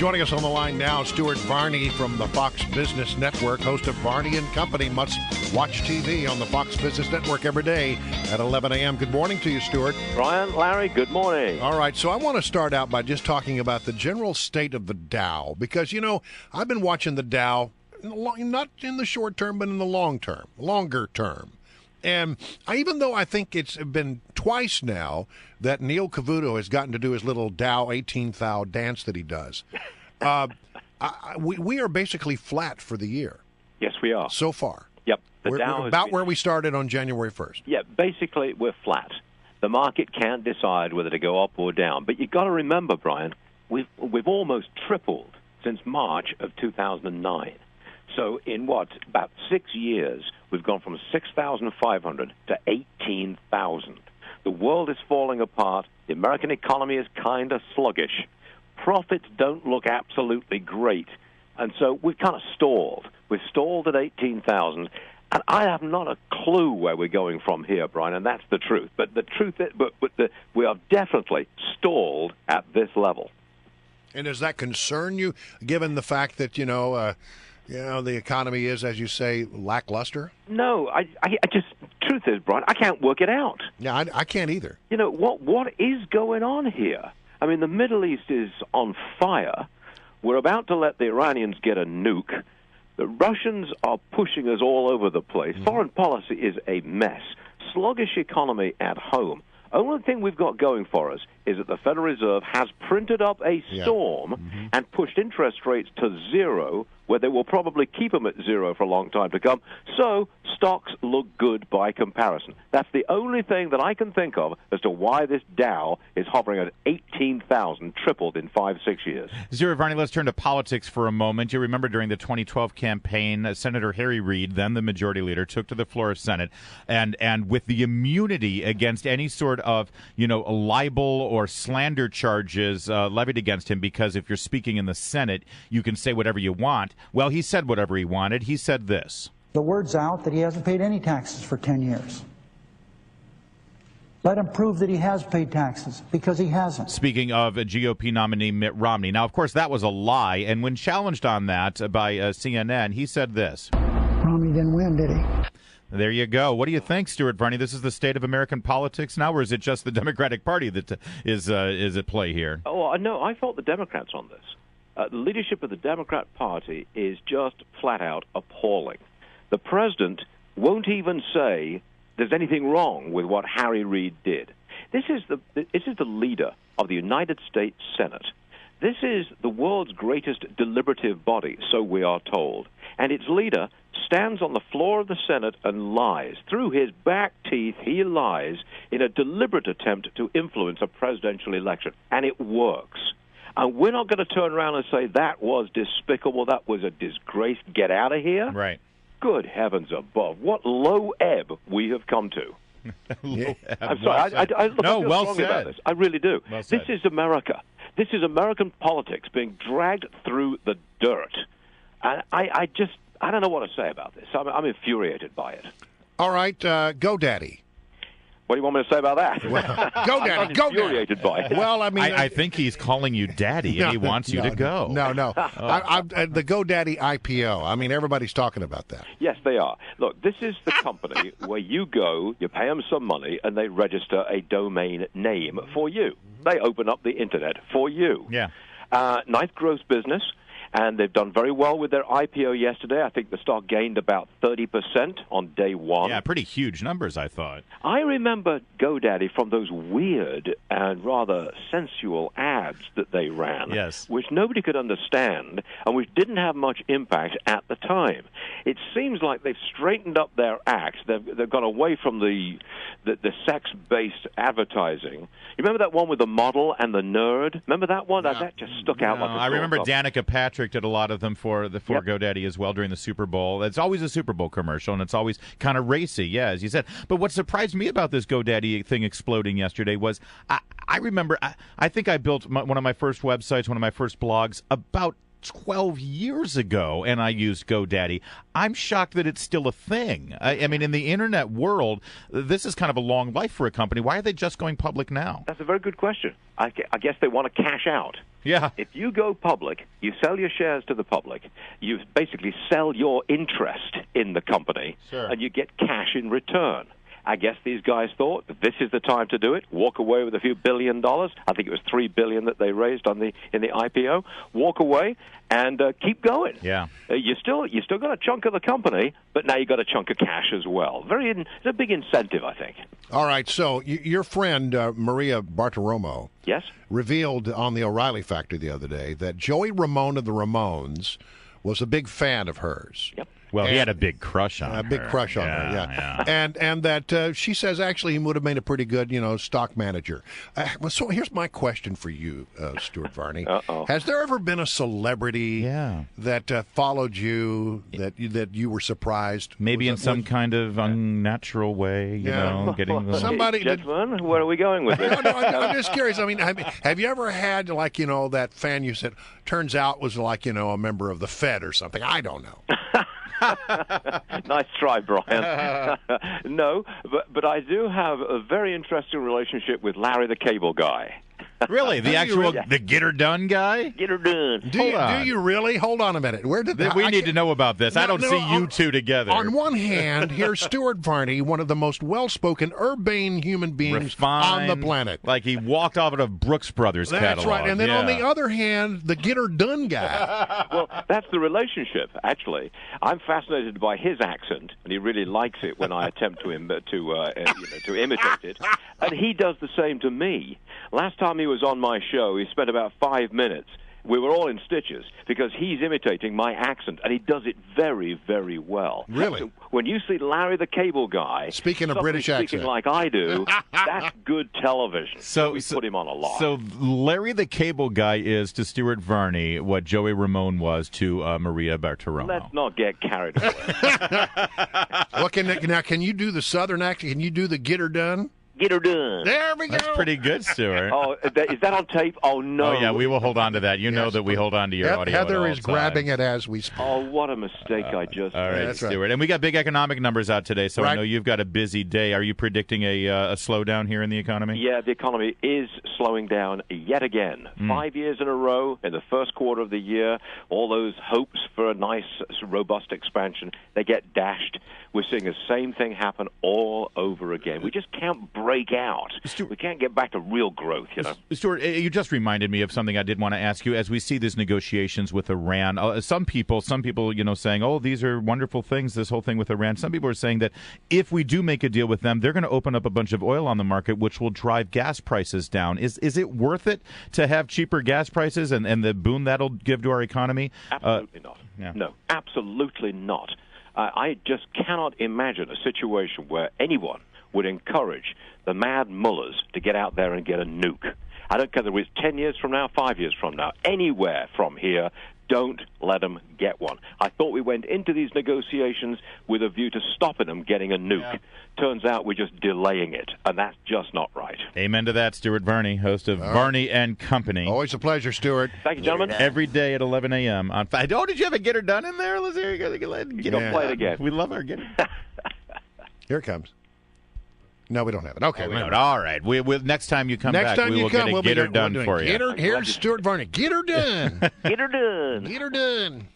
Joining us on the line now, Stuart Varney from the Fox Business Network, host of Varney and Company Must Watch TV on the Fox Business Network every day at 11 a.m. Good morning to you, Stuart. Brian, Larry, good morning. All right, so I want to start out by just talking about the general state of the Dow, because, you know, I've been watching the Dow, not in the short term, but in the longer term. And even though I think it's been twice now that Neil Cavuto has gotten to do his little Dow 18 thou dance that he does, we are basically flat for the year. Yes, we are. So far. Yep. We're about where we started on January 1st. Yeah, basically we're flat. The market can't decide whether to go up or down. But you've got to remember, Brian, we've almost tripled since March of 2009. So in about 6 years, we've gone from 6,500 to 18,000. The world is falling apart. The American economy is kind of sluggish. Profits don't look absolutely great. And so we've kind of stalled. We've stalled at 18,000. And I have not a clue where we're going from here, Brian, and that's the truth. But the truth is, we are definitely stalled at this level. And does that concern you, given the fact that, the economy is, as you say, lackluster? No, I just, truth is, Brian, I can't work it out. Yeah, I can't either. You know, what is going on here? I mean, the Middle East is on fire. We're about to let the Iranians get a nuke. The Russians are pushing us all over the place. Mm-hmm. Foreign policy is a mess. Sluggish economy at home. Only thing we've got going for us is that the Federal Reserve has printed up a storm and pushed interest rates to zero, where they will probably keep them at zero for a long time to come. So stocks look good by comparison. That's the only thing that I can think of as to why this Dow is hovering at 18,000, tripled in 5-6 years. Stuart Varney, let's turn to politics for a moment. You remember during the 2012 campaign, Senator Harry Reid, then the majority leader, took to the floor of Senate, and with the immunity against any sort of, libel or slander charges levied against him, because if you're speaking in the Senate, you can say whatever you want. Well, he said whatever he wanted. He said this. The word's out that he hasn't paid any taxes for 10 years. Let him prove that he has paid taxes, because he hasn't. Speaking of a GOP nominee Mitt Romney. Now, of course, that was a lie. And when challenged on that by CNN, he said this. Romney didn't win, did he? There you go. What do you think, Stuart Varney? This is the state of American politics now, or is it just the Democratic Party that is at play here? Oh, no, I fault the Democrats on this. The leadership of the Democrat Party is just flat out appalling. The president won't even say there's anything wrong with what Harry Reid did. This is the leader of the United States Senate. This is the world's greatest deliberative body, so we are told. And its leader stands on the floor of the Senate and lies. Through his back teeth, he lies in a deliberate attempt to influence a presidential election. And it works. And we're not going to turn around and say that was despicable, that was a disgrace, get out of here. Right. Good heavens above. What low ebb we have come to. I'm sorry. I feel strongly about this. I really do. Well this is America. This is American politics being dragged through the dirt. And I don't know what to say about this. I'm infuriated by it. All right, GoDaddy. What do you want me to say about that? Well, GoDaddy, I'm infuriated by it. Well, I mean, I think he's calling you daddy, and he wants you to go. No. The GoDaddy IPO. I mean, everybody's talking about that. Yes, they are. Look, this is the company where you go, you pay them some money, and they register a domain name for you. They open up the Internet for you. Yeah. Nice gross business. And they've done very well with their IPO yesterday. I think the stock gained about 30% on day one. Yeah, pretty huge numbers, I thought. I remember GoDaddy from those weird and rather sensual ads that they ran, yes, which nobody could understand and which didn't have much impact at the time. It seems like they've straightened up their act. They've gone away from the sex-based advertising. You remember that one with the model and the nerd? Remember that one? No. That just stuck out like a sore I remember thumb. Danica Patrick did a lot of them for GoDaddy as well during the Super Bowl. It's always a Super Bowl commercial, and it's always kind of racy, yeah, as you said. But what surprised me about this GoDaddy thing exploding yesterday was I remember I think I built one of my first websites, one of my first blogs about 12 years ago and I used GoDaddy. I'm shocked that it's still a thing. I mean, in the internet world, this is kind of a long life for a company. Why are they just going public now? That's a very good question. I guess they want to cash out. Yeah. If you go public, you sell your shares to the public, you basically sell your interest in the company, Sure. and you get cash in return. I guess these guys thought that this is the time to do it. Walk away with a few $1 billion. I think it was $3 billion that they raised in the IPO. Walk away and keep going. Yeah. You still got a chunk of the company, but now you got a chunk of cash as well. It's a big incentive, I think. All right. So your friend Maria Bartiromo, Yes, revealed on the O'Reilly Factor the other day that Joey Ramone of the Ramones was a big fan of hers. Yep. Well, he had a big crush on her. A big crush on her, yeah. And that she says actually he would have made a pretty good, stock manager. So here's my question for you, Stuart Varney. Uh-oh. Has there ever been a celebrity that followed you that you were surprised? Maybe in some kind of unnatural way, getting somebody. Gentlemen, where are we going with this? No, I'm just curious. I mean, have you ever had that fan you said turns out was a member of the Fed or something? I don't know. Nice try, Brian. No, but I do have a very interesting relationship with Larry the Cable Guy. Really? The Get Her Done guy? Get her done. Do you really? Hold on a minute. Where did that? We need to know about this. I don't see you two together. On one hand, here's Stuart Varney, one of the most well-spoken, urbane human beings Refined, on the planet. Like he walked off of Brooks Brothers catalog. That's right. And then on the other hand, the Get Her Done guy. Well, that's the relationship, actually. I'm fascinated by his accent, and he really likes it when I attempt to imitate it. And he does the same to me. Last time he was on my show, he spent about 5 minutes. We were all in stitches because he's imitating my accent, and he does it very, very well. Really? So when you see Larry the Cable Guy speaking a British speaking accent like I do, that's good television. So we put him on a lot. So Larry the Cable Guy is to Stuart Varney what Joey Ramone was to Maria Bartiromo. Let's not get carried away. Now, can you do the Southern accent? Can you do the Get Her Done? Get her done. There we go. That's pretty good, Stuart. Oh, is that on tape? Oh, no. Oh, yeah, we will hold on to that. You know that we hold on to your audio. Heather is grabbing it as we speak. Oh, what a mistake I just All made. right, Stuart. Right. And we got big economic numbers out today, so I know you've got a busy day. Are you predicting a slowdown here in the economy? Yeah, the economy is slowing down yet again. 5 years in a row in the first quarter of the year. All those hopes for a nice, robust expansion, they get dashed. We're seeing the same thing happen all over again. We just can't break out. We can't get back to real growth, Stuart, you just reminded me of something I did want to ask you. As we see these negotiations with Iran, some people, saying, oh, these are wonderful things, this whole thing with Iran. Some people are saying that if we do make a deal with them, they're going to open up a bunch of oil on the market, which will drive gas prices down. Is it worth it to have cheaper gas prices and the boon that'll give to our economy? Absolutely not. Yeah. No, absolutely not. I just cannot imagine a situation where anyone would encourage the mad mullahs to get out there and get a nuke. I don't care whether it's 10 years from now, 5 years from now, anywhere from here, don't let them get one. I thought we went into these negotiations with a view to stopping them getting a nuke. Yeah. Turns out we're just delaying it, and that's just not right. Amen to that. Stuart Varney, host of Varney and Company. Always a pleasure, Stuart. Thank you, gentlemen. Every day at 11 a.m. on. Oh, did you have a Get Her Done in there? Let's hear you don't play it again. We love our Get Her. Here it comes. No, we don't have it. Okay. All right. Next time you come back, we will get a Get Her Done for you. Here's Stuart Varney. Get her done. Get her done. Get her done.